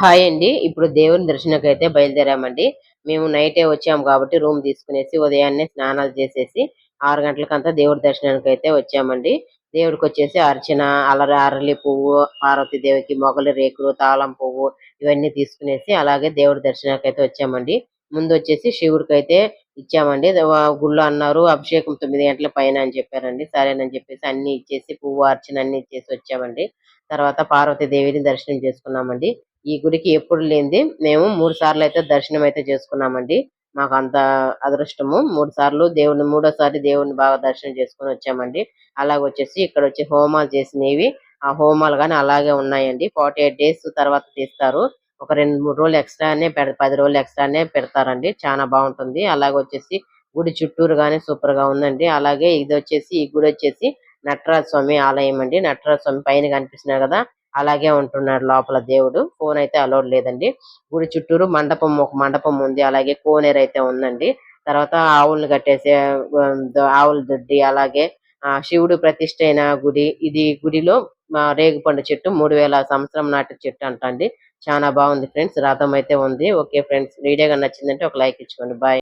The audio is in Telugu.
హాయ్ అండి. ఇప్పుడు దేవుని దర్శనంకైతే బయలుదేరామండి. మేము నైటే వచ్చాము కాబట్టి రూమ్ తీసుకునేసి ఉదయాన్నే స్నానాలు చేసేసి 6 గంటలకంతా దేవుడి దర్శనానికైతే వచ్చామండి. దేవుడికొచ్చేసి అర్చన, అరళి పువ్వు, పార్వతీదేవికి మొగలి రేకులు, తాళం పువ్వు ఇవన్నీ తీసుకునేసి అలాగే దేవుడి దర్శనానికైతే వచ్చామండి. ముందొచ్చేసి శివుడికైతే ఇచ్చామండి. గుళ్ళో అన్నారు అభిషేకం 9 గంటల పైన అని చెప్పారండి. సరేనని చెప్పేసి అన్నీ ఇచ్చేసి పువ్వు, అర్చన అన్నీ ఇచ్చేసి వచ్చామండి. తర్వాత పార్వతీదేవిని దర్శనం చేసుకున్నామండి. ఈ గుడికి ఎప్పుడు లేనిది మేము 3 సార్లయితే దర్శనమైతే చేసుకున్నామండి. మాకంత అదృష్టము. 3 సార్లు దేవుడిని మూడోసారి దేవుడిని బాగా దర్శనం చేసుకొని వచ్చామండి. అలాగొచ్చేసి ఇక్కడొచ్చి హోమాలు చేసినవి, ఆ హోమాలు గాని అలాగే ఉన్నాయండి. 48 డేస్ తర్వాత తీస్తారు. ఒక 2, 3 రోజులు ఎక్స్‌ట్రానే 10 రోజులు ఎక్స్‌ట్రానే పెడతారండి. చానా బావుంటుంది. అలాగొచ్చేసి గుడి చుట్టూరు గాని సూపర్‌గా ఉందండి. అలాగే ఇదొచ్చేసి ఈ గుడొచ్చేసి నటరాజ స్వామి ఆలయం అండి. నటరాజ స్వామి పైన కనిపిస్తున్నాడు గదా! అలాగే ఉంటున్నాడు లోపల దేవుడు. ఫోన్ అయితే అలౌడ్ లేదండి. గుడి చుట్టూరు ఒక మండపం ఉంది. అలాగే కోనేరైతే ఉందండి. తర్వాత ఆవుల్ని కట్టేసే ఆవుల దొడ్డి అలాగే శివుడు ప్రతిష్ఠ అయిన గుడి. ఇది గుడిలో రేగుపండు చెట్టు 3000 సంవత్సరం నాటి చెట్టు అంట అండి. చానా బాగుంది ఫ్రెండ్స్. రథం అయితే ఉంది. Okay friends. వీడియో గాని నచ్చిందంటే ఒక లైక్ ఇచ్చుకోండి. బాయ్.